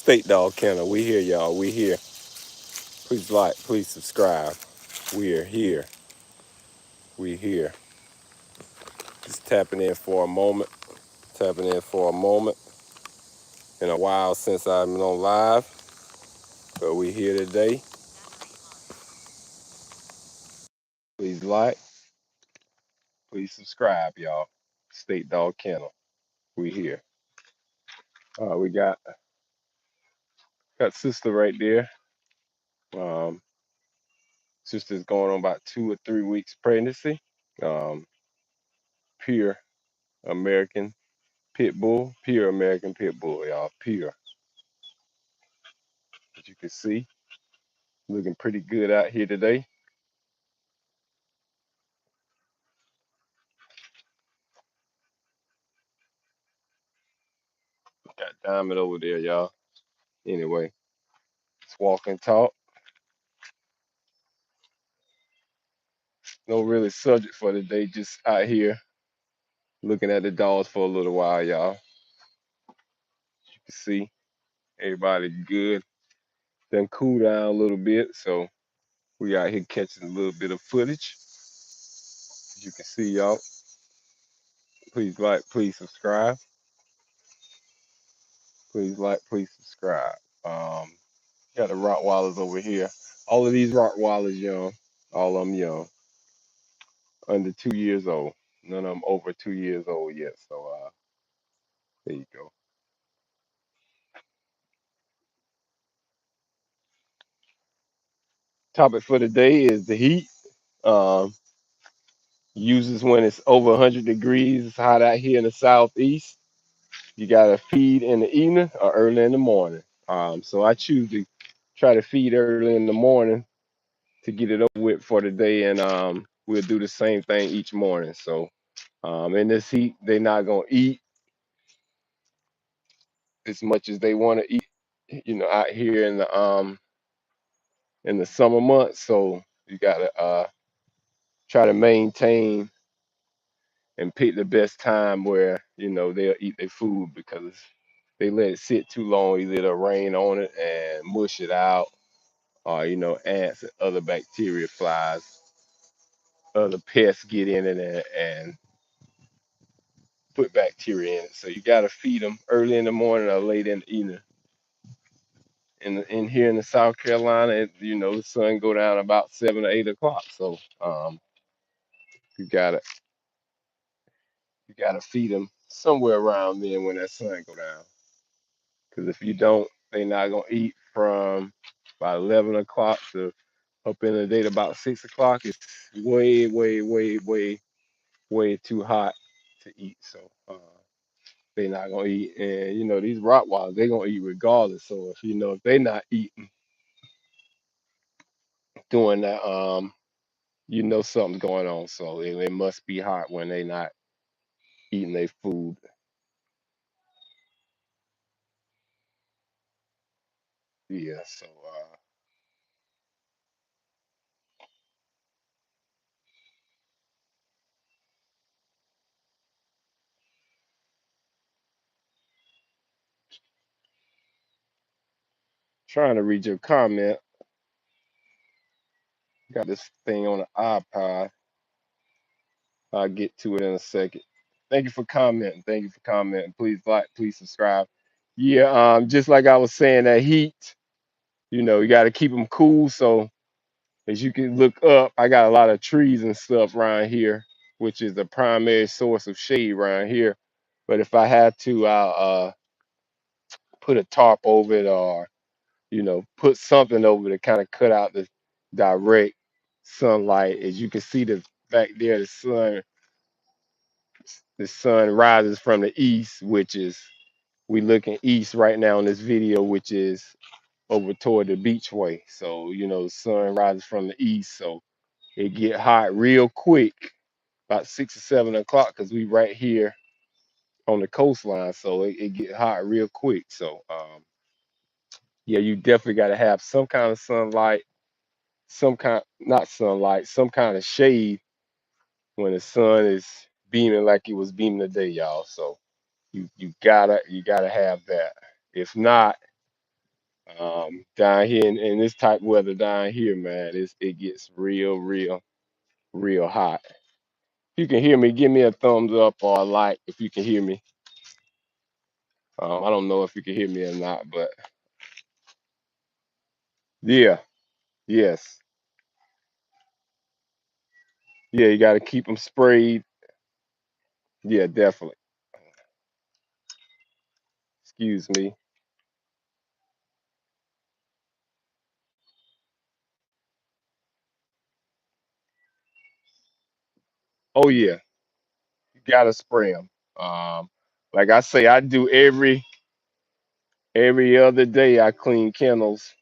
State Dog Kennel. We here, y'all. We here. Please like, please subscribe. We are here. We here. Just tapping in for a moment. Tapping in for a moment. Been a while since I've been on live, but we here today. Please like, please subscribe, y'all. State Dog Kennel. We here. We got sister right there. Um, Sister's going on about 2 or 3 weeks pregnancy. Um, Pure American Pit Bull. Pure American Pit Bull, y'all. Pure. As you can see, looking pretty good out here today. Got Diamond over there, y'all. Anyway, it's walk and talk. No really subject for today. Just out here looking at the dogs for a little while, y'all. You can see everybody good. Then cool down a little bit, so we out here catching a little bit of footage. As you can see, y'all. Please like, please subscribe. Please like, please subscribe. Um, Got the Rottweilers over here. All of these Rottweilers young. All of them young. Under 2 years old. None of them over 2 years old yet. So there you go. Topic for today is the heat. Um, Uses when it's over 100 degrees. It's hot out here in the southeast. You gotta feed in the evening or early in the morning. So I choose to try to feed early in the morning to get it over with for the day, and we'll do the same thing each morning. So in this heat, they're not gonna eat as much as they want to eat, out here in the summer months. So you gotta try to maintain and pick the best time where they'll eat their food, because they let it sit too long, either it'll rain on it and mush it out, or ants and other bacteria, flies, other pests get in it and put bacteria in it. So you gotta feed them early in the morning or late in the evening. In here in the South Carolina, the sun go down about 7 or 8 o'clock. So you gotta you gotta feed them somewhere around then when that sun go down. Because if you don't, they're not gonna eat from about 11 o'clock to up in the day to about 6 o'clock. It's way, way, way, way, way too hot to eat. So they're not gonna eat. And these Rottweilers, they're gonna eat regardless. So if they're not eating doing that, something's going on. So it must be hot when they not eating their food. Yeah. So trying to read your comment. Got this thing on the iPod. I'll get to it in a second. Thank you for commenting. Thank you for commenting. Please like, please subscribe. Yeah, just like I was saying, that heat, you got to keep them cool. So as you can look up, I got a lot of trees and stuff around here, which is the primary source of shade around here. But if I had to, I'll put a tarp over it, or put something over to kind of cut out the direct sunlight. As you can see, the back there, the sun rises from the east, which is, we looking east right now in this video, which is over toward the beachway. So the sun rises from the east, so it get hot real quick about 6 or 7 o'clock, because we right here on the coastline. So it get hot real quick. So yeah, you definitely got to have some kind of sunlight, some kind, not sunlight, some kind of shade when the sun is beaming like it was beaming today, y'all. So you gotta have that. If not, Down here in this type of weather down here, man, it gets real hot. If you can hear me, give me a thumbs up or a like if you can hear me. I don't know if you can hear me or not, but yeah, yes, yeah, you got to keep them sprayed. Yeah, definitely. Excuse me. Oh yeah, you got to spray them. Like I say, I do every other day. I clean kennels,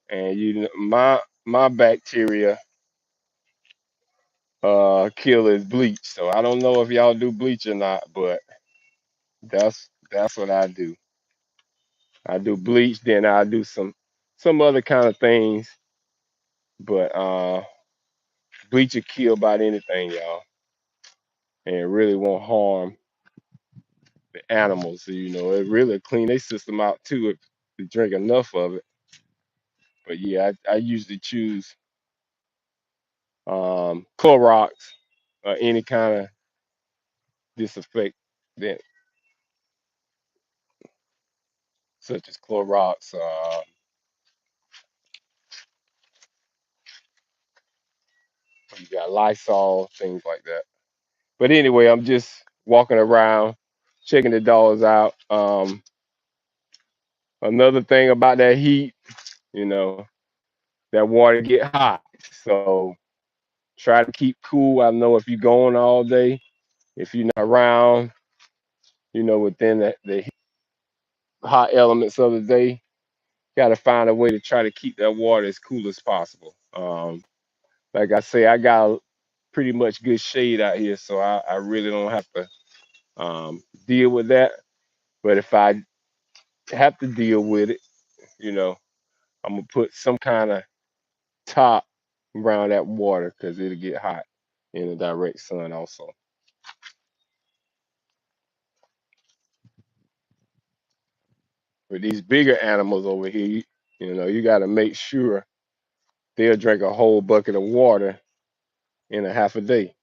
and my bacteria kill is bleach. So I don't know if y'all do bleach or not, but that's what I do. I do bleach, then I do some other kind of things, but bleach will kill about anything, y'all, and it really won't harm the animals. So, it really clean their system out too if you drink enough of it. But yeah, I usually choose Clorox or any kind of disinfectant such as Clorox. You got Lysol, things like that. But anyway, I'm just walking around, checking the dogs out. Another thing about that heat, you know, that water get hot. So try to keep cool. I know if you're going all day, if you're not around, within the hot elements of the day, got to find a way to try to keep that water as cool as possible. Like I say, I got pretty much good shade out here, so I really don't have to deal with that. But if I have to deal with it, you know, I'm gonna put some kind of top around that water because it'll get hot in the direct sun also. With these bigger animals over here, you got to make sure they'll drink a whole bucket of water in a half a day.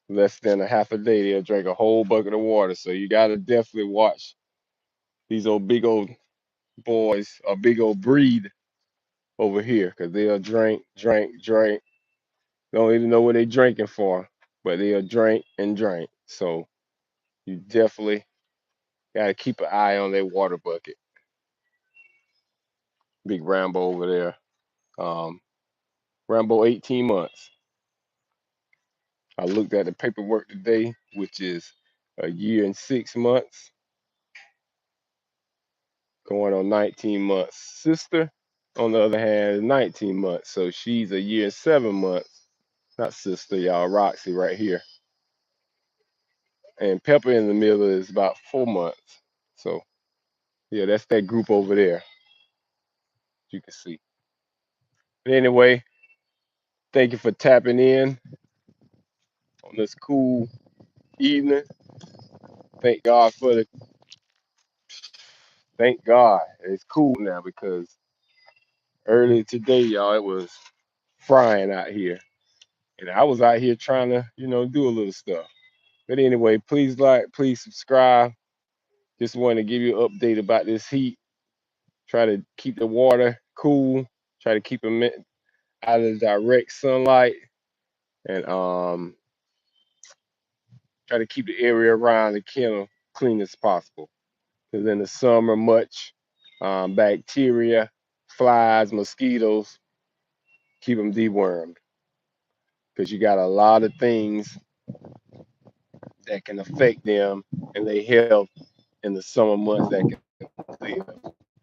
Less than a half a day, they'll drink a whole bucket of water. So you got to definitely watch these big old boys, a big old breed over here, because they'll drink. Don't even know what they're drinking for, but they'll drink and drink. So you definitely got to keep an eye on their water bucket. Big Rambo over there. Um, Rambo 18 months. I looked at the paperwork today, which is a year and 6 months, going on 19 months. Sister, on the other hand, is 19 months. So she's a year and 7 months. Not sister, y'all. Roxy right here. And Pepper in the middle is about 4 months. So yeah, that's that group over there, as you can see. But anyway, thank you for tapping in on this cool evening. Thank God for the thank God it's cool now because earlier today, y'all, it was frying out here. And I was out here trying to, do a little stuff. But anyway, please like, please subscribe. Just want to give you an update about this heat. Try to keep the water cool. Try to keep them out of the direct sunlight. And try to keep the area around the kennel clean as possible. Because in the summer, much bacteria, flies, mosquitoes, keep them dewormed. Because you got a lot of things that can affect them and their health in the summer months that can live.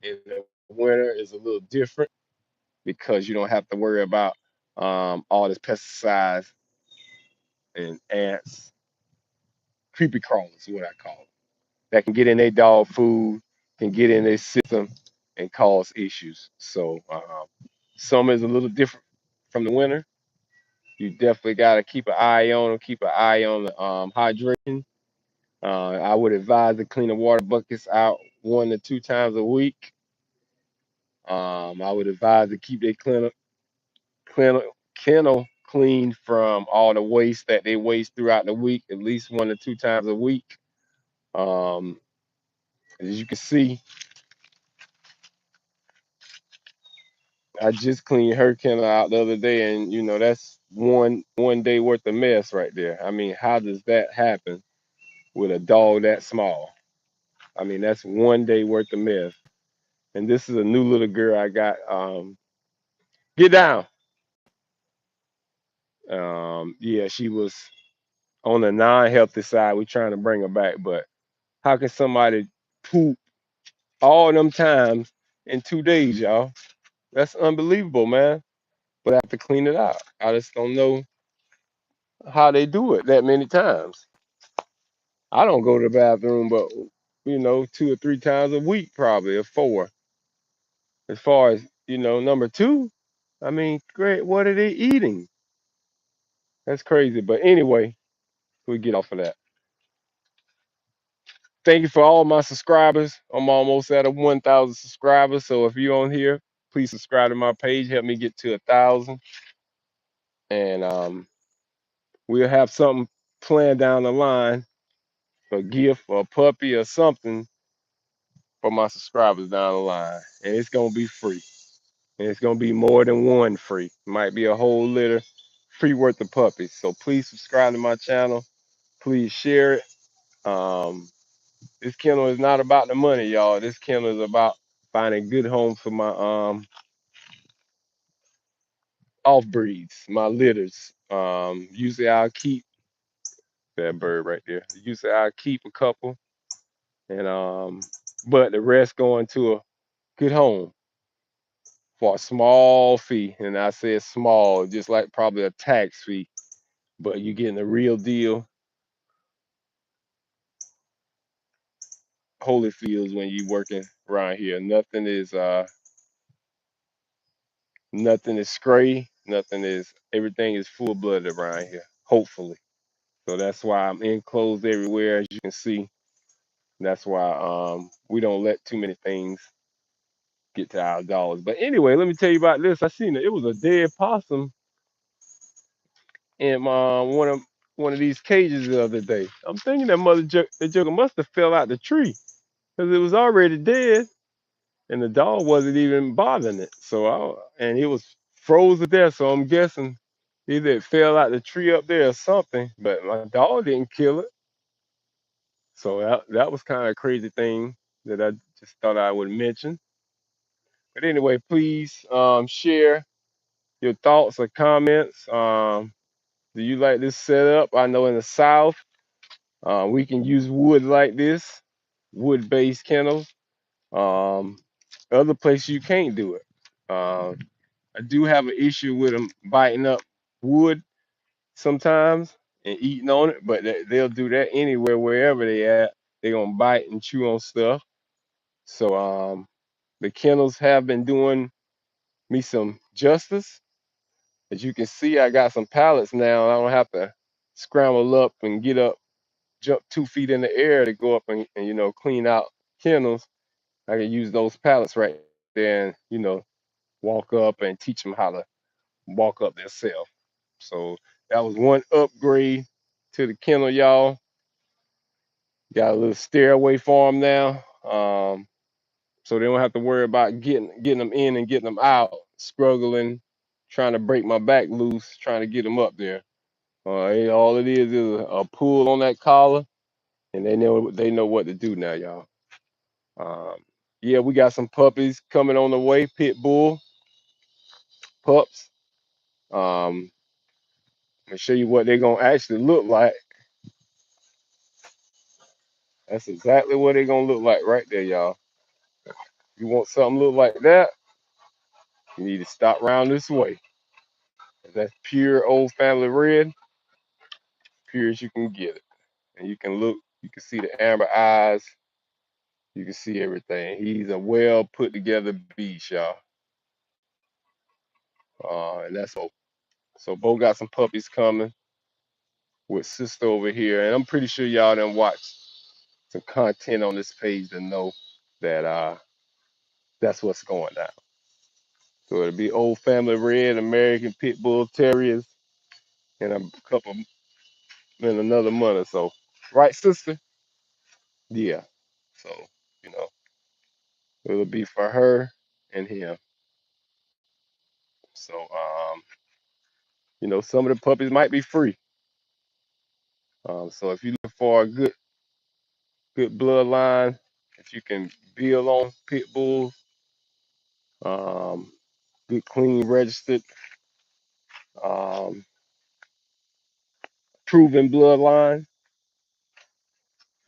In the winter is a little different because you don't have to worry about all this pesticides and ants, creepy crawlers, is what I call them, that can get in their dog food, can get in their system and cause issues. So summer is a little different from the winter. You definitely got to keep an eye on them, keep an eye on the hydration. I would advise to clean the water buckets out 1 to 2 times a week. I would advise to keep their kennel, kennel clean from all the waste that they waste throughout the week, at least 1 to 2 times a week. Um, as you can see, I just cleaned her kennel out the other day, and that's one day worth of mess right there. I mean, how does that happen with a dog that small? I mean, that's one day worth of mess. And this is a new little girl I got. Get down. Yeah, she was on the non-healthy side. We're trying to bring her back, but how can somebody poop all them times in 2 days, y'all? That's unbelievable, man. But I have to clean it out. I just don't know how they do it that many times. I don't go to the bathroom, but 2 or 3 times a week, probably, or four. As far as number two, I mean, great. What are they eating? That's crazy. But anyway, we get off of that. Thank you for all my subscribers. I'm almost at 1,000 subscribers. So if you're on here, please subscribe to my page. Help me get to 1,000, and we'll have something planned down the line, a gift or a puppy or something for my subscribers down the line, and it's gonna be free. And it's gonna be more than one free. Might be a whole litter free worth of puppies. So please subscribe to my channel. Please share it. Um, this kennel is not about the money, y'all. This kennel is about finding good homes for my off breeds, my litters. Usually I'll keep that bird right there. Usually I'll keep a couple, and but the rest going to a good home for a small fee. And I say small, just like probably a tax fee, but you're getting the real deal. Holyfields when you working around here. Nothing is stray, nothing is everything is full blooded around here, hopefully. So that's why I'm enclosed everywhere, as you can see. That's why we don't let too many things get to our dogs. But anyway, let me tell you about this. I seen it. It was a dead possum in one of these cages the other day. I'm thinking that the joker must have fell out the tree because it was already dead, and the dog wasn't even bothering it. And it was frozen there. So I'm guessing either it fell out the tree up there or something. But my dog didn't kill it. So that was kind of a crazy thing that I just thought I would mention. But anyway, please share your thoughts or comments. Do you like this setup? I know in the South, we can use wood like this, wood-based kennels. Um, Other places you can't do it. Um, I do have an issue with them biting up wood sometimes and eating on it, but they'll do that anywhere, wherever they at. They're gonna bite and chew on stuff. So the kennels have been doing me some justice. As you can see, I got some pallets now. I don't have to scramble up and get up, jump 2 feet in the air to go up and clean out kennels. I can use those pallets right there and walk up and teach them how to walk up themselves. So that was one upgrade to the kennel, y'all. Got a little stairway for them now, so they don't have to worry about getting them in and getting them out, struggling, trying to break my back loose, trying to get them up there. All it is a pull on that collar, and they know what to do now, y'all. Um, yeah, we got some puppies coming on the way, pit bull pups. I'm gonna show you what they're gonna actually look like. That's exactly what they're gonna look like right there, y'all. If you want something look like that, you need to stop round this way. That's pure old family red, pure as you can get it. And you can see the amber eyes, you can see everything. He's a well put together beast, y'all. And that's Bo. So Bo got some puppies coming with sister over here, and I'm pretty sure y'all done watched some content on this page to know that that's what's going down. So it'll be Old Family Red, American Pit Bull Terriers, and a couple in another month or so. Right, sister? Yeah. So, you know, it'll be for her and him. So, some of the puppies might be free. So if you look for a good bloodline that you can build on pit bulls, um, good clean registered, um, proven bloodline,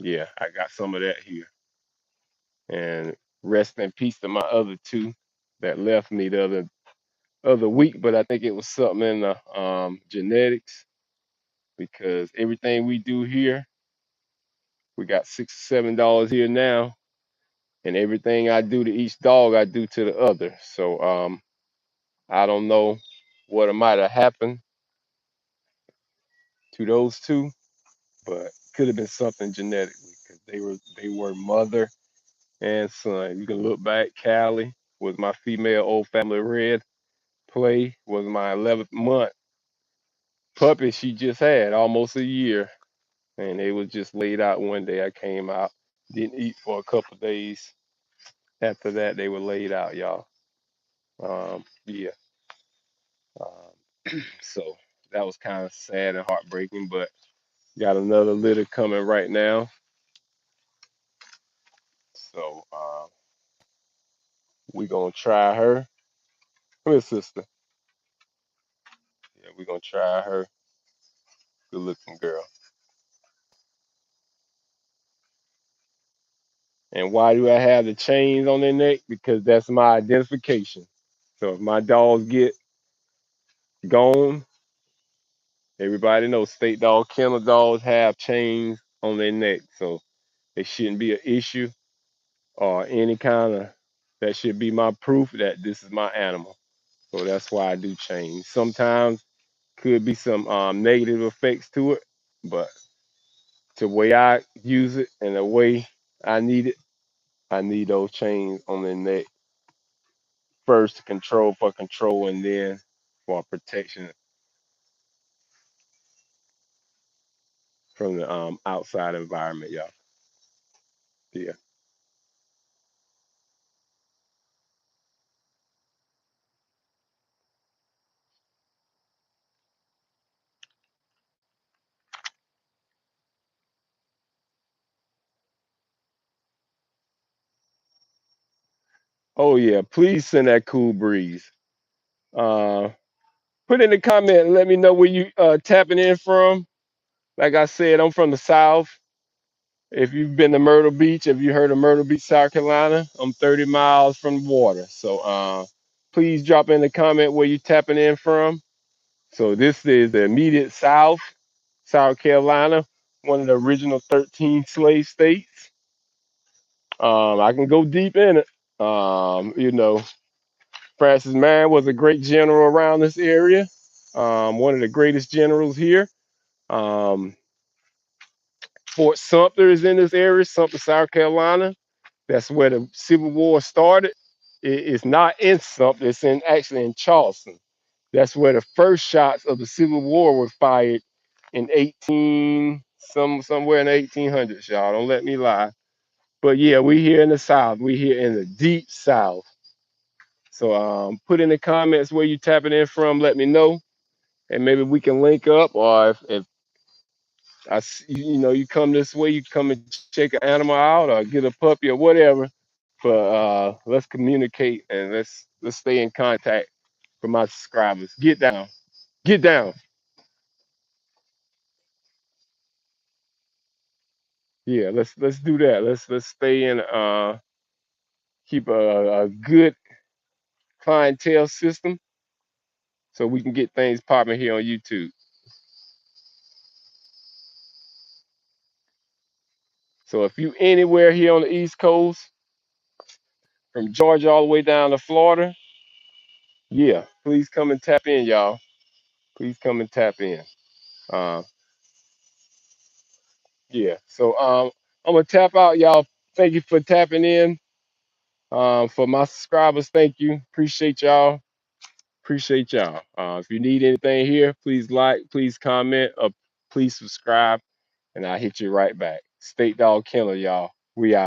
yeah, I got some of that here. And rest in peace to my other two that left me the other week, but I think it was something in the genetics because everything we do here, we got $6 or $7 here now, and everything I do to each dog, I do to the other. So I don't know what might have happened to those two, but could have been something genetically because they were mother and son. You can look back. Callie was my female Old Family Red. Play was my 11th month puppy. She just had almost a year, and they was just laid out one day. I came out, didn't eat for a couple of days. After that, they were laid out, y'all. Yeah. So that was kind of sad and heartbreaking, but got another litter coming right now. So we gonna try her. Come here, sister. Yeah, we gonna try her. Good looking girl. And why do I have the chains on their neck? Because that's my identification. So if my dogs get gone, everybody knows state dog kennel dogs have chains on their neck. So it shouldn't be an issue or any kind of that should be my proof that this is my animal. So that's why I do chains. Sometimes could be some negative effects to it, but the way I use it and the way I need it, I need those chains on the neck first to control and then for protection from the outside environment, y'all. Yeah. Oh yeah. Please send that cool breeze. Uh, put in the comment and let me know where you tapping in from. Like I said, I'm from the South. If you've been to Myrtle Beach, if you heard of Myrtle Beach, South Carolina, I'm 30 miles from the water. So please drop in the comment where you tapping in from. So this is the immediate South, South Carolina, one of the original 13 slave states. I can go deep in it. Francis Marion was a great general around this area. One of the greatest generals here. Um, Fort Sumter is in this area, Sumter, South Carolina. That's where the Civil War started. It's not in Sumter, it's actually in Charleston. That's where the first shots of the Civil War were fired in somewhere in the 1800s, y'all. Don't let me lie. But yeah, we here in the South. We here in the deep South. So put in the comments where you tapping in from. Let me know, and maybe we can link up. Or if you come this way, you come and check an animal out, or get a puppy or whatever. But let's communicate and let's stay in contact for my subscribers. Get down, get down. Yeah, let's do that. Let's stay in keep a good clientele system so we can get things popping here on YouTube. So if you anywhere here on the East Coast, from Georgia all the way down to Florida, yeah, please come and tap in, y'all. Please come and tap in. Uh, yeah. So I'm gonna tap out, y'all. Thank you for tapping in. For my subscribers, thank you. Appreciate y'all. Appreciate y'all. If you need anything here, please like, please comment, please subscribe, and I'll hit you right back. State Dog Kennel, y'all. We out.